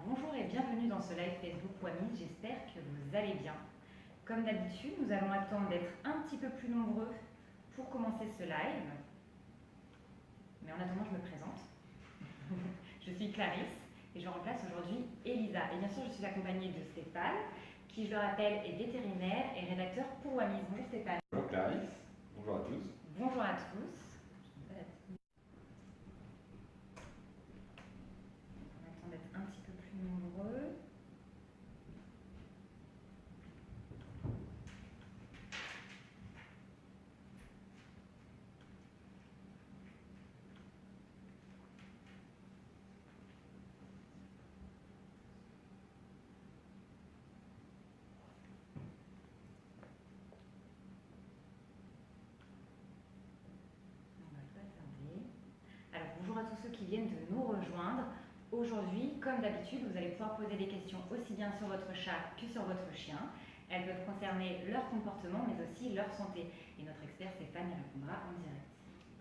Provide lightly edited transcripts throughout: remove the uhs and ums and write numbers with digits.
Bonjour et bienvenue dans ce live Facebook WAMI, j'espère que vous allez bien. Comme d'habitude, nous allons attendre d'être un petit peu plus nombreux pour commencer ce live. Mais en attendant, je me présente. Je suis Clarisse et je remplace aujourd'hui Elisa. Et bien sûr, je suis accompagnée de Stéphane, qui, je le rappelle, est vétérinaire et rédacteur pour WAMI. Bonjour Stéphane. Bonjour Clarisse, bonjour à tous. Bonjour à tous. On attend d'être un petit peu plus nombreux. Alors bonjour à tous ceux qui viennent de nous rejoindre. Aujourd'hui, comme d'habitude, vous allez pouvoir poser des questions aussi bien sur votre chat que sur votre chien. Elles peuvent concerner leur comportement mais aussi leur santé. Et notre expert Stéphane y répondra en direct.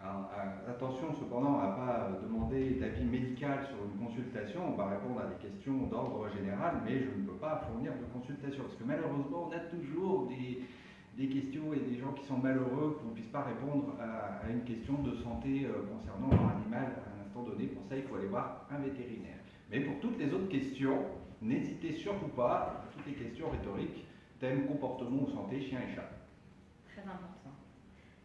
Alors, attention cependant à ne pas demander d'avis médical sur une consultation. On va répondre à des questions d'ordre général, mais je ne peux pas fournir de consultation. Parce que malheureusement, on a toujours des questions et des gens qui sont malheureux qu'on ne puisse pas répondre à une question de santé concernant leur animal à un instant donné. Pour ça, il faut aller voir un vétérinaire. Mais pour toutes les autres questions, n'hésitez surtout pas, toutes les questions rhétoriques, thème comportement ou santé, chien et chat. Très important.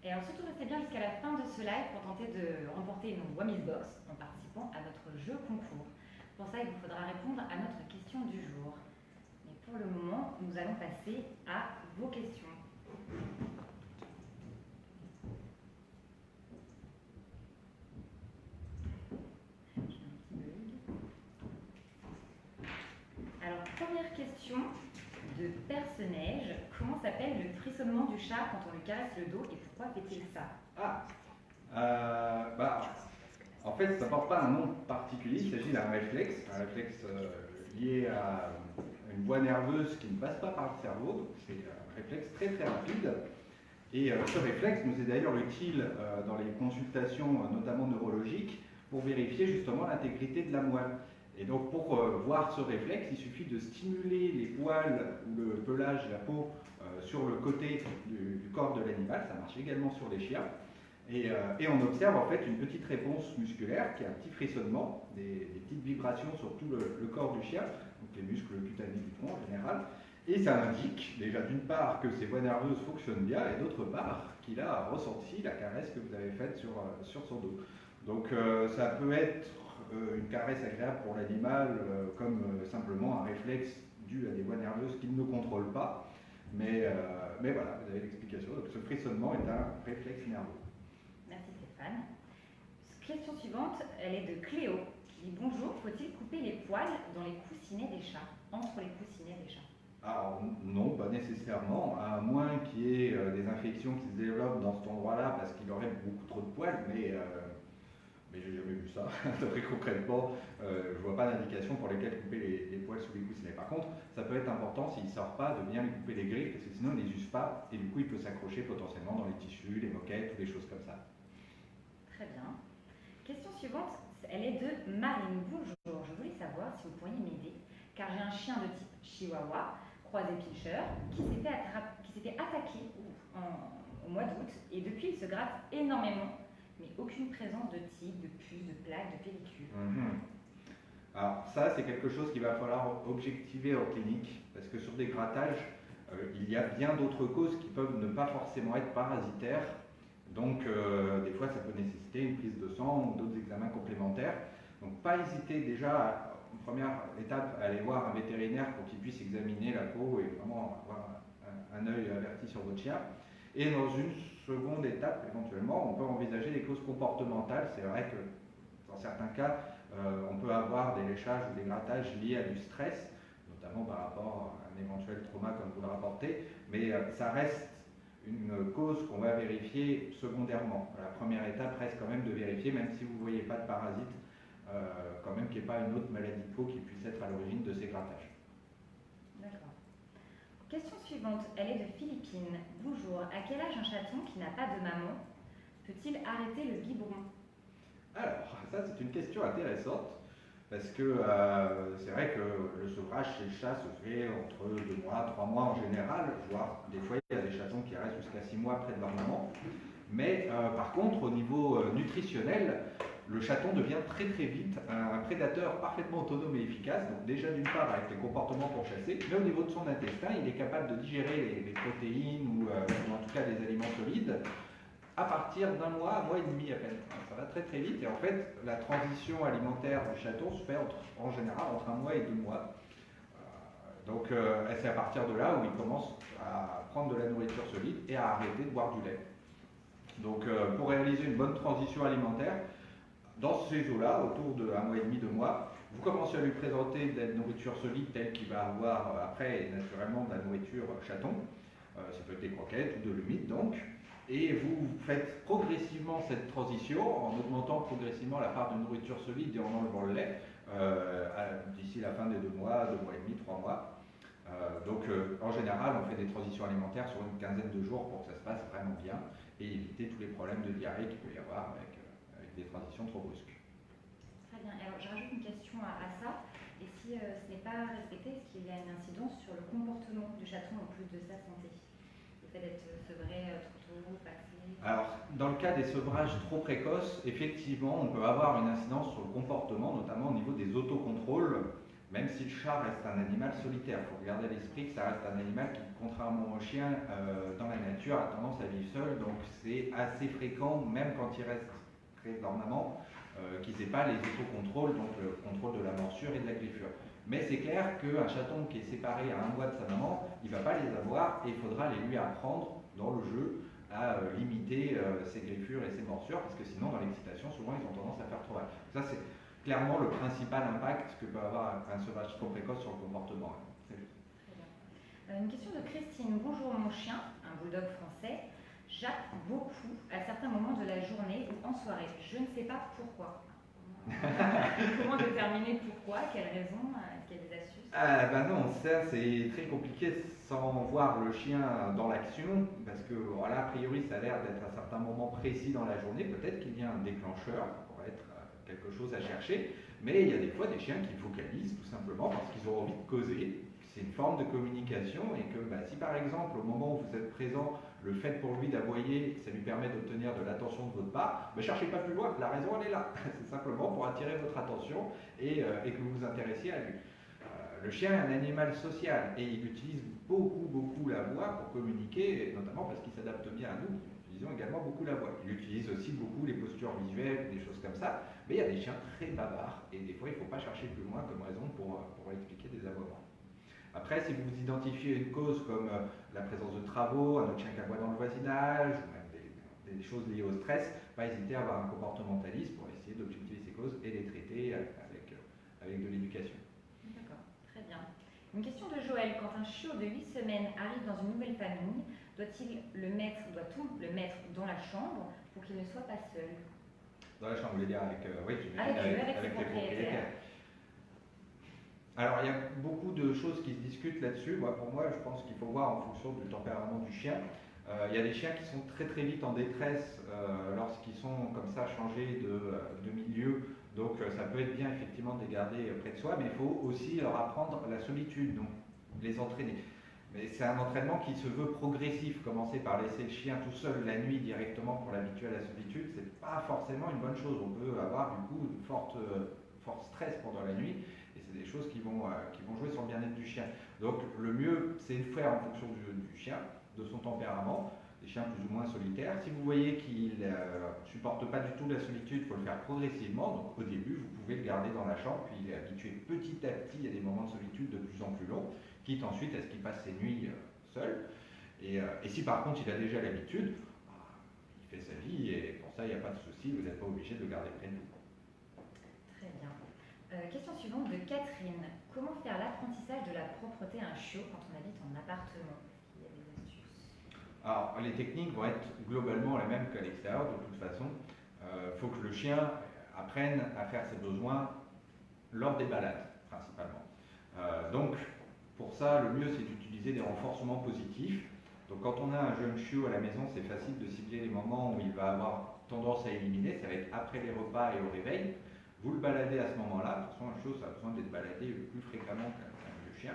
Et alors surtout restez bien jusqu'à la fin de ce live pour tenter de remporter une Wami's Box en participant à notre jeu concours. Pour ça, il vous faudra répondre à notre question du jour. Mais pour le moment, nous allons passer à vos questions. Alors, première question de Perce-Neige. Comment s'appelle le frissonnement du chat quand on lui caresse le dos et pourquoi fait-il ça? En fait, ça ne porte pas un nom particulier, il s'agit d'un réflexe lié à une voie nerveuse qui ne passe pas par le cerveau, donc c'est un réflexe très très rapide. Et ce réflexe nous est d'ailleurs utile dans les consultations, notamment neurologiques, pour vérifier justement l'intégrité de la moelle. Et donc pour voir ce réflexe, il suffit de stimuler les poils ou le pelage, la peau, sur le côté du corps de l'animal, ça marche également sur les chiens. Et on observe en fait une petite réponse musculaire qui est un petit frissonnement, des petites vibrations sur tout le corps du chien, donc les muscles cutanés du tronc en général. Et ça indique déjà d'une part que ses voies nerveuses fonctionnent bien et d'autre part qu'il a ressenti la caresse que vous avez faite sur son dos. Donc ça peut être une caresse agréable pour l'animal comme simplement un réflexe dû à des voies nerveuses qu'il ne contrôle pas. Mais voilà, vous avez l'explication. Donc ce frissonnement est un réflexe nerveux. Merci Stéphane. Question suivante, elle est de Cléo qui dit bonjour, faut-il couper les poils dans les coussinets des chats, entre les coussinets des chats? Alors non, pas nécessairement, à moins qu'il y ait des infections qui se développent dans cet endroit-là parce qu'il aurait beaucoup trop de poils, mais j'ai jamais vu ça. Très concrètement, je vois pas d'indication pour lesquelles couper les poils sous les coussinets. Par contre, ça peut être important s'il ne sort pas de bien lui couper les griffes, parce que sinon il ne les use pas, et du coup il peut s'accrocher potentiellement dans les tissus, les moquettes, ou des choses comme ça. Très bien. Question suivante, elle est de Marine. Bonjour, je voulais savoir si vous pourriez m'aider, car j'ai un chien de type Chihuahua, croisé Pinscher, qui s'était attaqué au mois d'août, et depuis il se gratte énormément, mais aucune présence de tiques, de puces, de plaques, de pellicules. Alors ça, c'est quelque chose qu'il va falloir objectiver en clinique, parce que sur des grattages, il y a bien d'autres causes qui peuvent ne pas forcément être parasitaires. Donc des fois, ça peut nécessiter une prise de sang ou d'autres examens complémentaires. Donc pas hésiter déjà, en première étape, à aller voir un vétérinaire pour qu'il puisse examiner la peau et vraiment avoir un œil averti sur votre chien. Et dans une seconde étape, éventuellement, on peut envisager des causes comportementales. C'est vrai que dans certains cas, on peut avoir des léchages ou des grattages liés à du stress, notamment par rapport à un éventuel trauma comme vous le rapportez, mais ça reste une cause qu'on va vérifier secondairement. La première étape reste quand même de vérifier, même si vous ne voyez pas de parasite, quand même qu'il n'y ait pas une autre maladie de peau qui puisse être à l'origine de ces grattages. D'accord. Question suivante, elle est de Philippine. Bonjour, à quel âge un chaton qui n'a pas de maman peut-il arrêter le biberon? Alors, ça c'est une question intéressante. Parce que c'est vrai que le sevrage chez le chat se fait entre 2 mois, 3 mois en général, voire des fois il y a des chatons qui restent jusqu'à 6 mois près de leur maman. Mais par contre, au niveau nutritionnel, le chaton devient très très vite un prédateur parfaitement autonome et efficace. Donc déjà d'une part avec les comportements pour chasser, mais au niveau de son intestin, il est capable de digérer les protéines ou en tout cas des aliments solides à partir d'1 mois et demi à peine. Ça va très très vite et en fait la transition alimentaire du chaton se fait en général entre 1 mois et 2 mois. Donc c'est à partir de là où il commence à prendre de la nourriture solide et à arrêter de boire du lait. Donc pour réaliser une bonne transition alimentaire, dans ces eaux-là, autour de 1 mois et demi, 2 mois, vous commencez à lui présenter de la nourriture solide telle qu'il va avoir après, et naturellement de la nourriture chaton. Ça peut être des croquettes ou de l'humide donc. Et vous faites progressivement cette transition en augmentant progressivement la part de nourriture solide et en enlevant le lait d'ici la fin des 2 mois, 2 mois et demi, 3 mois. Donc en général, on fait des transitions alimentaires sur une quinzaine de jours pour que ça se passe vraiment bien et éviter tous les problèmes de diarrhée qu'il peut y avoir avec des transitions trop brusques. Très bien. Alors, je rajoute une question à ça. Et si ce n'est pas respecté, est-ce qu'il y a une incidence sur le comportement du chaton en plus de sa santé? Le fait d'être sevré trop tôt, pas assez? Alors, dans le cas des sevrages trop précoces, effectivement, on peut avoir une incidence sur le comportement, notamment au niveau des autocontrôles, même si le chat reste un animal solitaire. Il faut garder à l'esprit que ça reste un animal qui, contrairement au chien, dans la nature, a tendance à vivre seul. Donc, c'est assez fréquent, même quand il reste près de leur maman, qu'ils n'aient pas les autocontrôles, donc le contrôle de la morsure et de la griffure. Mais c'est clair qu'un chaton qui est séparé à 1 mois de sa maman, il ne va pas les avoir et il faudra les lui apprendre dans le jeu à limiter ses griffures et ses morsures, parce que sinon, dans l'excitation, souvent, ils ont tendance à faire trop mal. Ça, c'est clairement le principal impact que peut avoir un sevrage trop précoce sur le comportement. Très bien. Une question de Christine. Bonjour, mon chien, un bulldog français, jappe beaucoup à certains moments de la journée ou en soirée. Je ne sais pas pourquoi. Comment déterminer pourquoi? Quelle raison? Est-ce qu'il y a des astuces? Non, ça c'est très compliqué sans voir le chien dans l'action, parce que voilà, a priori ça a l'air d'être à certains moments précis dans la journée, peut-être qu'il y a un déclencheur, ça pourrait être quelque chose à chercher, mais il y a des fois des chiens qui focalisent tout simplement parce qu'ils ont envie de causer. C'est une forme de communication et que si par exemple au moment où vous êtes présent, le fait pour lui d'aboyer, ça lui permet d'obtenir de l'attention de votre part, ne cherchez pas plus loin, la raison elle est là. C'est simplement pour attirer votre attention et que vous vous intéressiez à lui. Le chien est un animal social et il utilise beaucoup la voix pour communiquer, notamment parce qu'il s'adapte bien à nous, qui utilisons également beaucoup la voix. Il utilise aussi beaucoup les postures visuelles, des choses comme ça, mais il y a des chiens très bavards et des fois il ne faut pas chercher plus loin comme raison pour expliquer des aboiements. Après, si vous identifiez une cause comme la présence de travaux, un autre chien qui aboie dans le voisinage, ou même des choses liées au stress, pas hésiter à avoir un comportementaliste pour essayer d'objectiver ces causes et les traiter avec de l'éducation. D'accord, très bien. Une question de Joël. Quand un chiot de 8 semaines arrive dans une nouvelle famille, doit-on le mettre dans la chambre pour qu'il ne soit pas seul? Dans la chambre, vous voulez dire avec les propriétaires. Alors, il y a beaucoup de choses qui se discutent là-dessus. Pour moi, je pense qu'il faut voir en fonction du tempérament du chien. Il y a des chiens qui sont très vite en détresse lorsqu'ils sont comme ça changés de milieu. Donc ça peut être bien effectivement de les garder près de soi, mais il faut aussi leur apprendre la solitude, donc les entraîner. Mais c'est un entraînement qui se veut progressif. Commencer par laisser le chien tout seul la nuit directement pour l'habituer à la solitude, c'est pas forcément une bonne chose. On peut avoir du coup une forte stress pendant la nuit. Et c'est des choses qui vont jouer sur le bien-être du chien. Donc le mieux, c'est de faire en fonction du chien, de son tempérament, des chiens plus ou moins solitaires. Si vous voyez qu'il ne supporte pas du tout la solitude, il faut le faire progressivement. Donc au début, vous pouvez le garder dans la chambre, puis il est habitué petit à petit à des moments de solitude de plus en plus longs, quitte ensuite à ce qu'il passe ses nuits seul. Et si par contre il a déjà l'habitude, il fait sa vie et pour ça il n'y a pas de souci, vous n'êtes pas obligé de le garder près de vous. Très bien. Question suivante de Catherine. Comment faire l'apprentissage de la propreté à un chiot quand on habite en appartement? Est-ce qu'il y a des astuces? Alors, les techniques vont être globalement les mêmes qu'à l'extérieur de toute façon. Il faut que le chien apprenne à faire ses besoins lors des balades, principalement. Donc, pour ça, le mieux c'est d'utiliser des renforcements positifs. Donc, quand on a un jeune chiot à la maison, c'est facile de cibler les moments où il va avoir tendance à éliminer. Ça va être après les repas et au réveil. Vous le baladez à ce moment-là. De toute façon, un chiot, ça a besoin d'être baladé plus fréquemment qu'un vieux chien.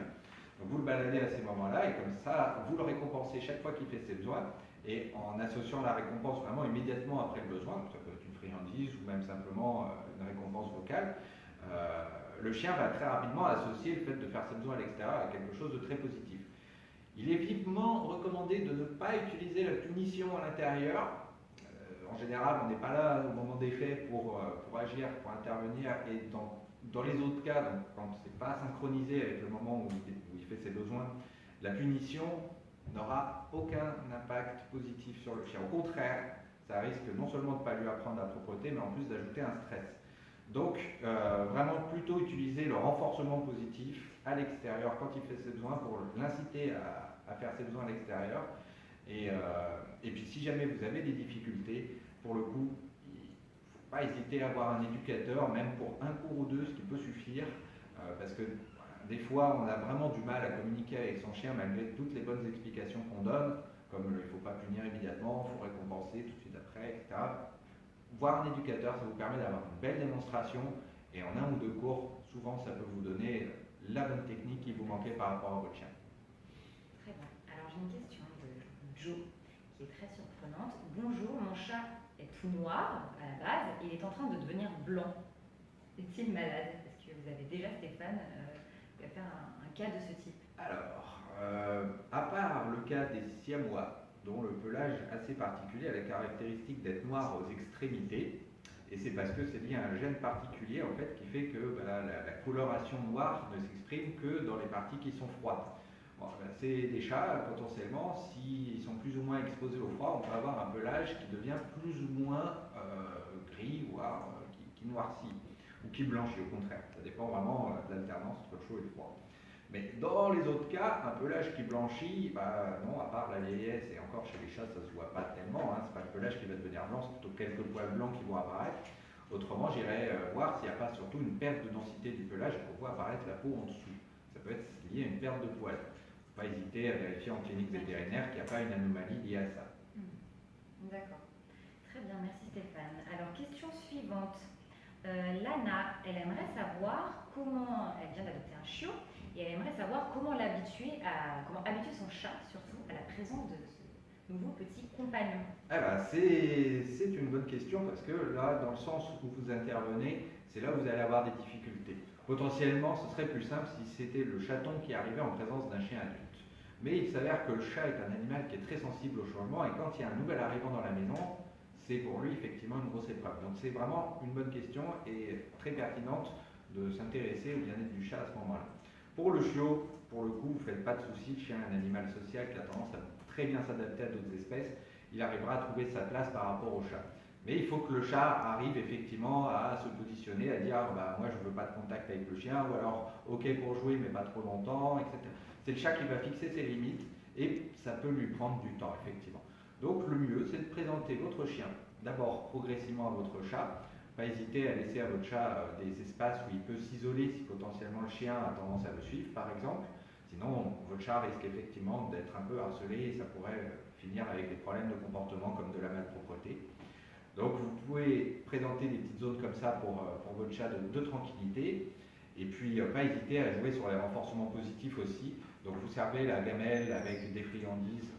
Donc vous le baladez à ces moments-là et comme ça, vous le récompensez chaque fois qu'il fait ses besoins et en associant la récompense vraiment immédiatement après le besoin, ça peut être une friandise ou même simplement une récompense vocale, le chien va très rapidement associer le fait de faire ses besoins à l'extérieur à quelque chose de très positif. Il est vivement recommandé de ne pas utiliser la punition à l'intérieur. En général, on n'est pas là au moment des faits pour agir, pour intervenir et dans les autres cas, donc quand ce n'est pas synchronisé avec le moment où il fait ses besoins, la punition n'aura aucun impact positif sur le chien. Au contraire, ça risque non seulement de ne pas lui apprendre la propreté, mais en plus d'ajouter un stress. Donc, vraiment plutôt utiliser le renforcement positif à l'extérieur quand il fait ses besoins pour l'inciter à faire ses besoins à l'extérieur. Et puis, si jamais vous avez des difficultés, pour le coup, pas hésiter à avoir un éducateur, même pour un cours ou deux, ce qui peut suffire, parce que des fois, on a vraiment du mal à communiquer avec son chien malgré toutes les bonnes explications qu'on donne, comme il ne faut pas punir immédiatement, il faut récompenser tout de suite après, etc. Voir un éducateur, ça vous permet d'avoir une belle démonstration, et en un ou deux cours, souvent, ça peut vous donner la bonne technique qui vous manquait par rapport à votre chien. Très bien. Alors j'ai une question de Joe qui est très surprenante. Bonjour, mon chat est tout noir à la base et il est en train de devenir blanc. Est-il malade? Est-ce que vous avez déjà, Stéphane, fait un cas de ce type? Alors, à part le cas des siamois, dont le pelage assez particulier a la caractéristique d'être noir aux extrémités, et c'est parce que c'est lié à un gène particulier en fait qui fait que la coloration noire ne s'exprime que dans les parties qui sont froides. Bon, c'est des chats, potentiellement, s'ils sont plus ou moins exposés au froid, on peut avoir un pelage qui devient plus ou moins gris, voire qui noircit, ou qui blanchit au contraire. Ça dépend vraiment de l'alternance entre chaud et froid. Mais dans les autres cas, un pelage qui blanchit, non, à part la vieillesse, et encore chez les chats, ça ne se voit pas tellement, hein, c'est pas le pelage qui va devenir blanc, c'est plutôt quelques poils blancs qui vont apparaître. Autrement, j'irai voir s'il n'y a pas surtout une perte de densité du pelage et qu'on voit apparaître la peau en dessous. Ça peut être lié à une perte de poils. Pas hésiter à vérifier en clinique vétérinaire qu'il n'y a pas une anomalie liée à ça. D'accord. Très bien, merci Stéphane. Alors, question suivante. Lana, elle aimerait savoir comment, elle vient d'adopter un chiot, et elle aimerait savoir comment habituer son chat, surtout, à la présence de ce nouveau petit compagnon. C'est une bonne question parce que là, dans le sens où vous intervenez, c'est là où vous allez avoir des difficultés. Potentiellement, ce serait plus simple si c'était le chaton qui arrivait en présence d'un chien adulte. Mais il s'avère que le chat est un animal qui est très sensible au changement et quand il y a un nouvel arrivant dans la maison, c'est pour lui effectivement une grosse épreuve. Donc c'est vraiment une bonne question et très pertinente de s'intéresser au bien-être du chat à ce moment-là. Pour le chiot, pour le coup, vous ne faites pas de soucis, le chien est un animal social qui a tendance à très bien s'adapter à d'autres espèces, il arrivera à trouver sa place par rapport au chat. Mais il faut que le chat arrive effectivement à se positionner, à dire moi je ne veux pas de contact avec le chien, ou alors ok pour jouer mais pas trop longtemps, etc. C'est le chat qui va fixer ses limites et ça peut lui prendre du temps effectivement. Donc le mieux c'est de présenter votre chien d'abord progressivement à votre chat. Pas hésiter à laisser à votre chat des espaces où il peut s'isoler si potentiellement le chien a tendance à le suivre par exemple. Sinon, votre chat risque effectivement d'être un peu harcelé et ça pourrait finir avec des problèmes de comportement comme de la malpropreté. Donc vous pouvez présenter des petites zones comme ça pour votre chat de tranquillité. Et puis pas hésiter à jouer sur les renforcements positifs aussi. Donc vous servez la gamelle avec des friandises,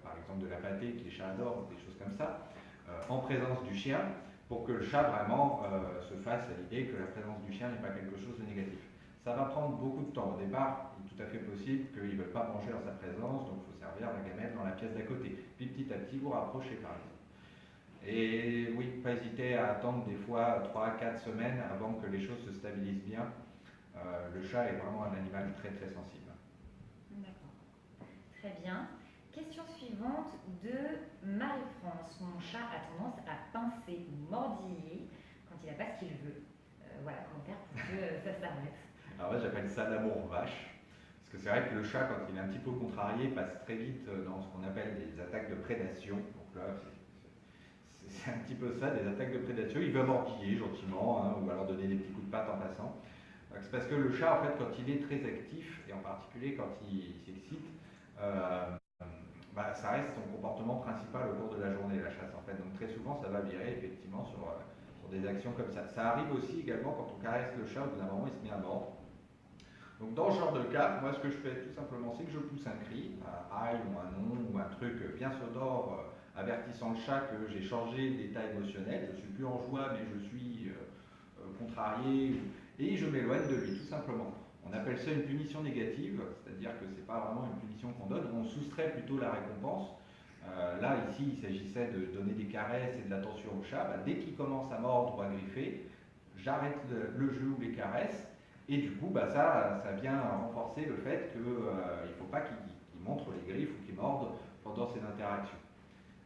par exemple de la pâtée que les chats adorent, des choses comme ça, en présence du chien, pour que le chat vraiment se fasse à l'idée que la présence du chien n'est pas quelque chose de négatif. Ça va prendre beaucoup de temps. Au départ, il est tout à fait possible qu'ils ne veulent pas manger en sa présence, donc il faut servir la gamelle dans la pièce d'à côté. Puis petit à petit, vous rapprochez par exemple. Et oui, pas hésiter à attendre des fois 3 à 4 semaines avant que les choses se stabilisent bien. Le chat est vraiment un animal très très sensible. D'accord. Très bien. Question suivante de Marie-France. Mon chat a tendance à pincer ou mordiller quand il n'a pas ce qu'il veut. Voilà, comment faire pour que ça s'arrête? Alors moi j'appelle ça l'amour vache. Parce que c'est vrai que le chat, quand il est un petit peu contrarié, passe très vite dans ce qu'on appelle des attaques de prédation. Donc là, c'est un petit peu ça, des attaques de prédation. Il va mordiller gentiment, hein, ou alors donner des petits coups de patte en passant. C'est parce que le chat, en fait, quand il est très actif, et en particulier quand il s'excite, ça reste son comportement principal au cours de la journée, la chasse, en fait. Donc très souvent, ça va virer effectivement sur sur des actions comme ça. Ça arrive aussi également quand on caresse le chat, au bout d'un moment il se met à mordre. Donc dans ce genre de cas, moi ce que je fais tout simplement, c'est que je pousse un cri, un aïe ou un non, ou un truc bien sonore, avertissant le chat que j'ai changé d'état émotionnel, je ne suis plus en joie mais je suis contrarié, et je m'éloigne de lui tout simplement. On appelle ça une punition négative, c'est-à-dire que ce n'est pas vraiment une punition qu'on donne, on soustrait plutôt la récompense. Là, ici, il s'agissait de donner des caresses et de l'attention au chat. Bah, dès qu'il commence à mordre ou à griffer, j'arrête le jeu ou les caresses, et du coup, bah, ça vient renforcer le fait qu'il ne faut pas qu'il montre les griffes ou qu'il morde pendant ces interactions,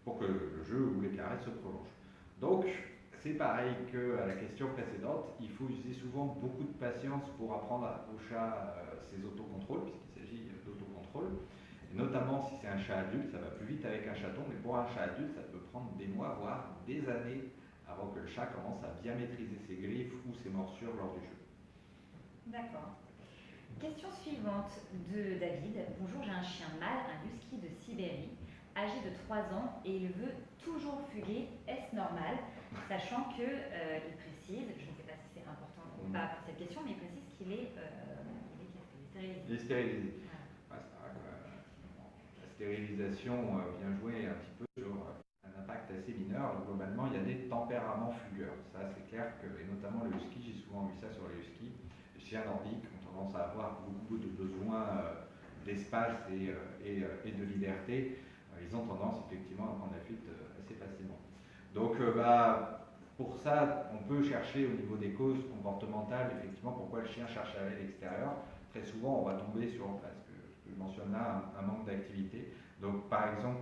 pour que le jeu ou les caresses se prolongent. Donc, c'est pareil qu'à la question précédente, il faut user souvent beaucoup de patience pour apprendre au chat ses autocontrôles, puisqu'il s'agit d'autocontrôle. Et notamment si c'est un chat adulte, ça va plus vite avec un chaton, mais pour un chat adulte, ça peut prendre des mois, voire des années, avant que le chat commence à bien maîtriser ses griffes ou ses morsures lors du jeu. D'accord. Question suivante de David. Bonjour, j'ai un chien mâle, un husky de Sibérie, âgé de 3 ans, et il veut toujours fuguer. Est-ce normal? Sachant qu'il précise, je ne sais pas si c'est important ou pas pour cette question, mais il précise qu'il est stérilisé. Il est stérilisé. Ouais. La stérilisation vient jouer un petit peu sur un impact assez mineur. Globalement, il y a des tempéraments fugueurs. Ça, c'est clair que, et notamment le husky, j'ai souvent vu ça sur les huskies. Les chiens nordiques ont tendance à avoir beaucoup de besoins d'espace et de liberté. Ils ont tendance effectivement à prendre la fuite assez facilement. Donc, pour ça, on peut chercher au niveau des causes comportementales, effectivement, pourquoi le chien cherche à aller à l'extérieur. Très souvent, on va tomber sur, parce que je mentionne là, un manque d'activité. Donc, par exemple,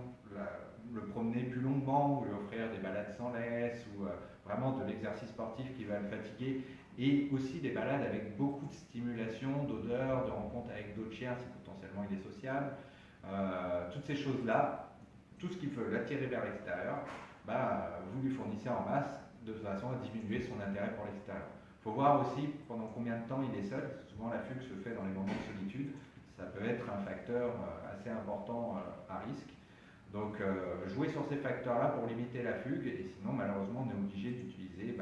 le promener plus longuement, ou lui offrir des balades sans laisse, ou vraiment de l'exercice sportif qui va le fatiguer, et aussi des balades avec beaucoup de stimulation, d'odeur, de rencontres avec d'autres chiens si potentiellement il est sociable. Toutes ces choses-là, tout ce qui peut l'attirer vers l'extérieur, vous lui fournissez en masse de façon à diminuer son intérêt pour l'extérieur. Il faut voir aussi pendant combien de temps il est seul. Souvent la fugue se fait dans les moments de solitude. Ça peut être un facteur assez important à risque. Donc jouer sur ces facteurs-là pour limiter la fugue, et sinon malheureusement on est obligé d'utiliser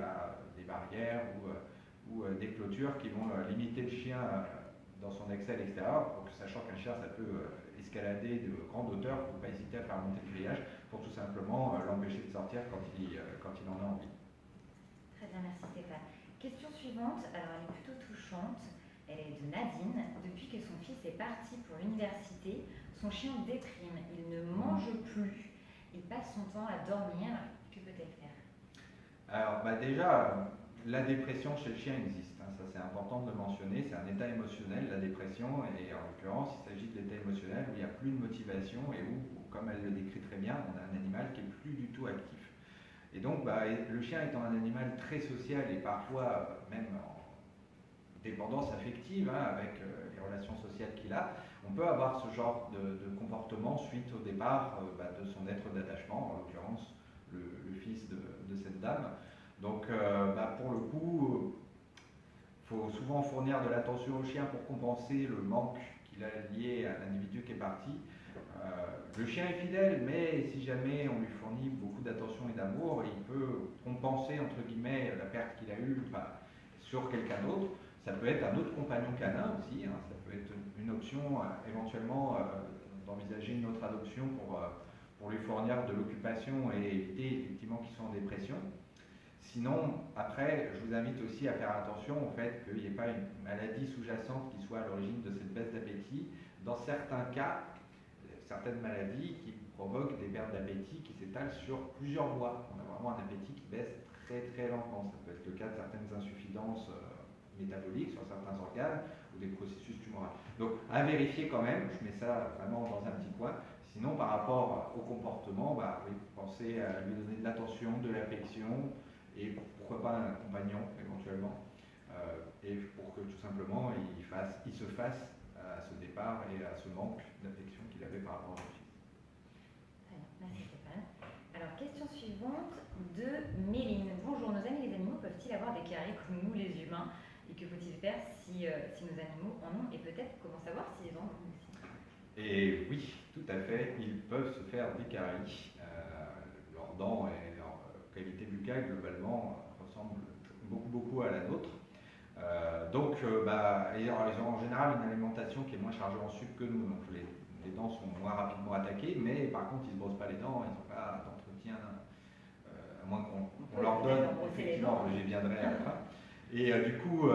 des barrières ou des clôtures qui vont limiter le chien dans son accès à l'extérieur, sachant qu'un chien ça peut escalader de grandes hauteurs, il ne faut pas hésiter à faire monter le grillage pour tout simplement l'empêcher de sortir quand il en a envie. Très bien, merci Stéphane. Question suivante, alors elle est plutôt touchante, elle est de Nadine. Depuis que son fils est parti pour l'université, son chien déprime, il ne mange plus, il passe son temps à dormir, que peut-elle faire? Alors déjà, la dépression chez le chien existe, hein, ça c'est important de le mentionner, c'est un état émotionnel, la dépression, et en l'occurrence il s'agit de l'état émotionnel où il n'y a plus de motivation et où, comme elle le décrit très bien, on a un animal qui est plus du tout actif. Et donc le chien étant un animal très social et parfois même en dépendance affective avec les relations sociales qu'il a, on peut avoir ce genre de comportement suite au départ de son être d'attachement, en l'occurrence le fils de cette dame. Donc pour le coup, il faut souvent fournir de l'attention au chien pour compenser le manque qu'il a lié à l'individu qui est parti. Le chien est fidèle, mais si jamais on lui fournit beaucoup d'attention et d'amour, il peut compenser entre guillemets la perte qu'il a eue sur quelqu'un d'autre. Ça peut être un autre compagnon canin aussi, hein. Ça peut être une option éventuellement d'envisager une autre adoption pour lui fournir de l'occupation et éviter effectivement qu'il soit en dépression. Sinon, après, je vous invite aussi à faire attention au fait qu'il n'y ait pas une maladie sous-jacente qui soit à l'origine de cette baisse d'appétit. Dans certains cas, certaines maladies qui provoquent des pertes d'appétit qui s'étalent sur plusieurs mois. On a vraiment un appétit qui baisse très très lentement. Ça peut être le cas de certaines insuffisances métaboliques sur certains organes ou des processus tumoraux. Donc à vérifier quand même, je mets ça vraiment dans un petit coin. Sinon, par rapport au comportement, oui, pensez à lui donner de l'attention, de l'affection, et pourquoi pas un compagnon éventuellement, et pour que tout simplement il se fasse à ce départ et à ce manque d'affection qu'il avait par rapport à son fils. Très bien, merci Stéphane. Alors, question suivante de Méline. Bonjour, nos amis les animaux peuvent-ils avoir des caries comme nous les humains? Et que faut-il faire si nos animaux en ont? Et peut-être comment savoir s'ils en ont aussi? Et oui, tout à fait, ils peuvent se faire des caries. Leurs dents et leur qualité buccale globalement ressemble beaucoup à la nôtre. Ils ont en général une alimentation qui est moins chargée en sucre que nous, donc les dents sont moins rapidement attaquées, mais par contre ils ne se brossent pas les dents, ils n'ont pas d'entretien, à moins qu'on leur donne, effectivement, j'y viendrai à la fin. Et du coup,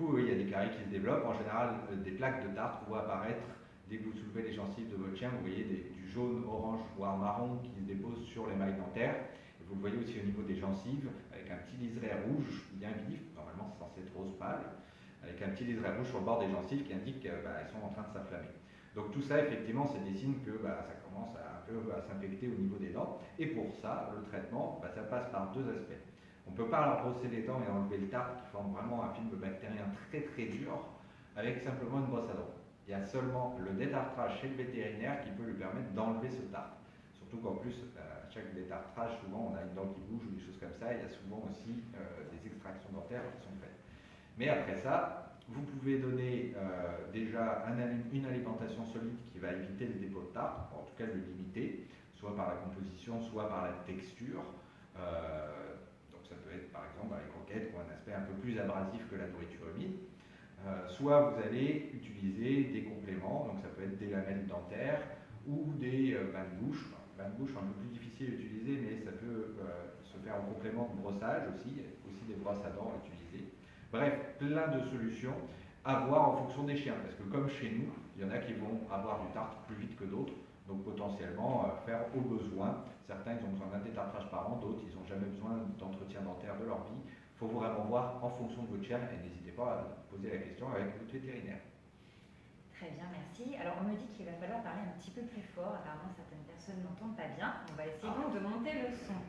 oui, il y a des caries qui se développent. En général, des plaques de tartre vont apparaître dès que vous soulevez les gencives de votre chien. Vous voyez du jaune, orange, voire marron qui se dépose sur les mailles dentaires. Et vous le voyez aussi au niveau des gencives, avec un petit liseré rouge bien vif. Normalement, c'est censé être rose pâle, avec un petit liseré rouge sur le bord des gencives qui indique qu'elles sont en train de s'inflammer. Donc tout ça, effectivement, c'est des signes que ça commence un peu à s'infecter au niveau des dents. Et pour ça, le traitement, ça passe par deux aspects. On ne peut pas leur brosser les dents et enlever le tartre qui forme vraiment un film bactérien très dur avec simplement une brosse à dents. Il y a seulement le détartrage chez le vétérinaire qui peut lui permettre d'enlever ce tartre. Surtout qu'en plus, à chaque détartrage, souvent on a une dent qui bouge ou des choses comme ça. Il y a souvent aussi des extractions dentaires qui sont faites. Mais après ça, vous pouvez donner déjà une alimentation solide qui va éviter le dépôt de tartre, en tout cas le limiter, soit par la composition, soit par la texture. Ça peut être par exemple dans les croquettes qui ont un aspect un peu plus abrasif que la nourriture humide. Soit vous allez utiliser des compléments, donc ça peut être des lamelles dentaires ou des bains de bouche. Bains de bouche un peu plus difficile à utiliser, mais ça peut se faire en complément de brossage aussi. Il y a aussi des brosses à dents à utiliser. Bref, plein de solutions à voir en fonction des chiens, parce que comme chez nous, il y en a qui vont avoir du tartre plus vite que d'autres. Donc potentiellement faire au besoin. Certains ils ont besoin d'un détartrage par an, d'autres ils n'ont jamais besoin d'entretien dentaire de leur vie. Il faut vraiment voir en fonction de votre chien et n'hésitez pas à poser la question avec votre vétérinaire. Très bien, merci. Alors on me dit qu'il va falloir parler un petit peu plus fort, apparemment certaines personnes n'entendent pas bien. On va essayer donc de monter le son.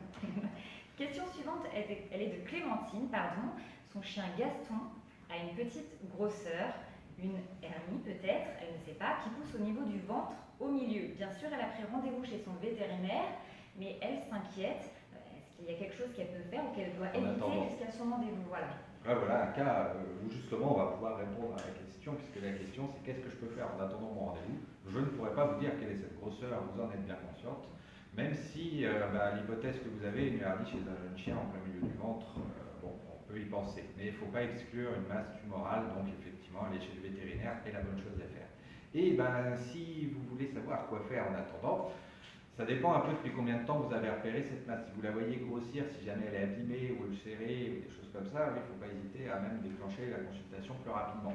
Question suivante, elle est de Clémentine, pardon. Son chien Gaston a une petite grosseur, une hernie peut-être, elle ne sait pas, qui pousse au niveau du ventre au milieu. Bien sûr, elle a pris rendez-vous chez son vétérinaire, mais elle s'inquiète. Est-ce qu'il y a quelque chose qu'elle peut faire ou qu'elle doit éviter jusqu'à son rendez-vous? Voilà. Voilà un cas où justement on va pouvoir répondre à la question, puisque la question c'est qu'est-ce que je peux faire en attendant mon rendez-vous. Je ne pourrais pas vous dire quelle est cette grosseur, vous en êtes bien consciente, même si l'hypothèse que vous avez une hernie chez un jeune chien en plein milieu du ventre, on peut y penser. Mais il ne faut pas exclure une masse tumorale, donc effectivement aller chez le vétérinaire est la bonne chose à faire. Et si vous voulez savoir quoi faire en attendant, ça dépend un peu depuis combien de temps vous avez repéré cette masse. Si vous la voyez grossir, si jamais elle est abîmée ou ulcérée ou des choses comme ça, il ne faut pas hésiter à même déclencher la consultation plus rapidement.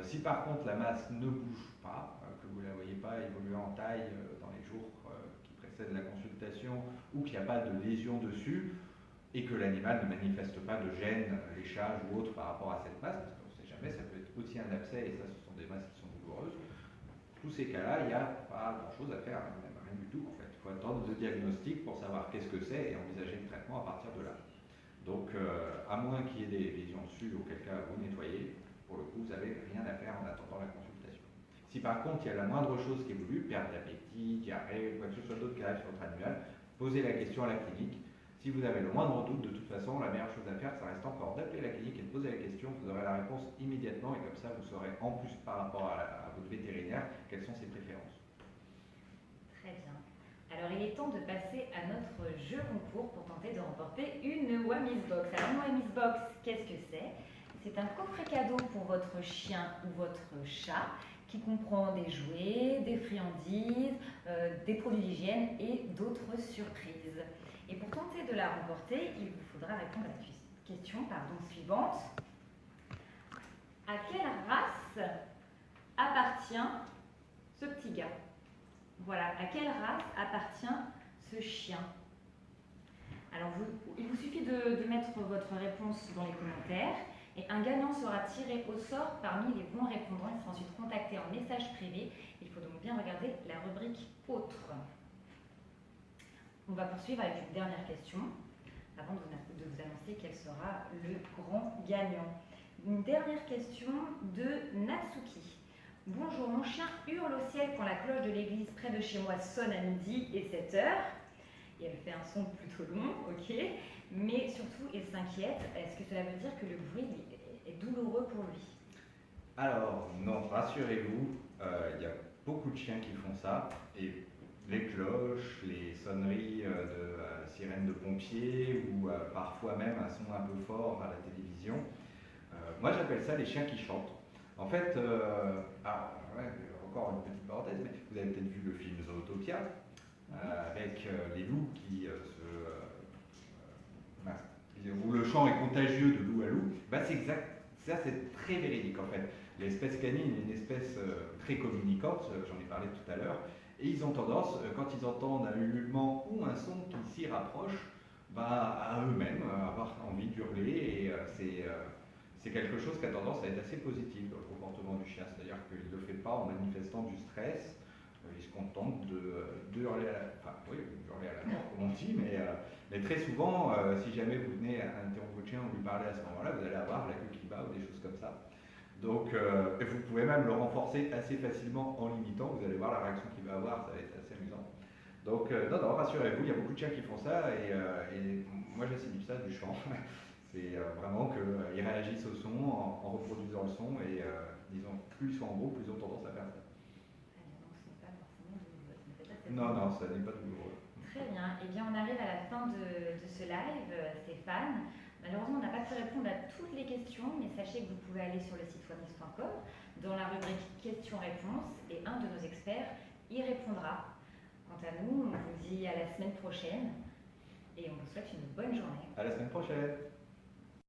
Si par contre la masse ne bouge pas, que vous ne la voyez pas évoluer en taille dans les jours qui précèdent la consultation ou qu'il n'y a pas de lésion dessus et que l'animal ne manifeste pas de gêne, léchage ou autre par rapport à cette masse, parce qu'on ne sait jamais, ça peut être aussi un abcès et ça ce sont des masses qui sont douloureuses. Tous ces cas-là, il n'y a pas grand-chose à faire, même rien du tout en fait. Il faut attendre le diagnostic pour savoir qu'est-ce que c'est et envisager le traitement à partir de là. Donc, à moins qu'il y ait des lésions dessus, auquel cas vous nettoyez, pour le coup, vous n'avez rien à faire en attendant la consultation. Si par contre, il y a la moindre chose qui évolue, perte d'appétit, diarrhée, quoi que ce soit d'autre qui arrive sur votre animal, posez la question à la clinique. Si vous avez le moindre doute, de toute façon, la meilleure chose à faire, ça reste encore d'appeler la clinique et de poser la question. Vous aurez la réponse immédiatement et comme ça, vous saurez en plus par rapport à votre vétérinaire quelles sont ses préférences. Très bien. Alors, il est temps de passer à notre jeu concours pour tenter de remporter une Wamisbox. Alors, une Wamisbox, qu'est-ce que c'est? C'est un coffret cadeau pour votre chien ou votre chat qui comprend des jouets, des friandises, des produits d'hygiène et d'autres surprises. Et pour tenter de la remporter, il vous faudra répondre à la question suivante. À quelle race appartient ce petit gars? Voilà, à quelle race appartient ce chien? Alors, il vous suffit de mettre votre réponse dans les commentaires et un gagnant sera tiré au sort parmi les bons répondants. Il sera ensuite contacté en message privé. Il faut donc bien regarder la rubrique autres. On va poursuivre avec une dernière question avant de vous annoncer quel sera le grand gagnant. Une dernière question de Natsuki. Bonjour, mon chien hurle au ciel quand la cloche de l'église près de chez moi sonne à midi et 7 heures. Et elle fait un son plutôt long, ok. Mais surtout, il s'inquiète. Est-ce que cela veut dire que le bruit est douloureux pour lui? Alors, non, rassurez-vous, il y a beaucoup de chiens qui font ça. Et les cloches, les sonneries de sirènes de pompiers ou parfois même un son un peu fort à la télévision. Moi j'appelle ça les chiens qui chantent. En fait, ouais, encore une petite parenthèse, mais vous avez peut-être vu le film Zootopia avec les loups qui où le chant est contagieux de loup à loup. Bah, c'est exact, ça c'est très véridique en fait. L'espèce canine est une espèce très communicante, j'en ai parlé tout à l'heure, et ils ont tendance, quand ils entendent un ululement ou un son qui s'y rapproche, bah, à eux-mêmes avoir envie d'hurler, et c'est quelque chose qui a tendance à être assez positif dans le comportement du chien, c'est-à-dire qu'il ne le fait pas en manifestant du stress, il se contente de hurler à la, enfin, oui, hurler à la mort comme on dit, mais très souvent, si jamais vous venez interrompre votre chien ou lui parler à ce moment-là, vous allez avoir la queue qui bat ou des choses comme ça. Donc, vous pouvez même le renforcer assez facilement en l'imitant, vous allez voir la réaction qu'il va avoir, ça va être assez amusant. Donc, non, rassurez-vous, il y a beaucoup de chiens qui font ça, et moi j'assimile ça du chant. C'est vraiment qu'ils réagissent au son en reproduisant le son, et disons, plus ils sont en groupe, plus ils ont tendance à faire ça. Donc ce n'est pas forcément douloureux. Non, non, ça n'est pas douloureux. Très bien. Eh bien, on arrive à la fin de ce live, Stéphane. Malheureusement, on n'a pas pu répondre à toutes les questions, mais sachez que vous pouvez aller sur le site wamis.com dans la rubrique questions-réponses et un de nos experts y répondra. Quant à nous, on vous dit à la semaine prochaine et on vous souhaite une bonne journée. À la semaine prochaine.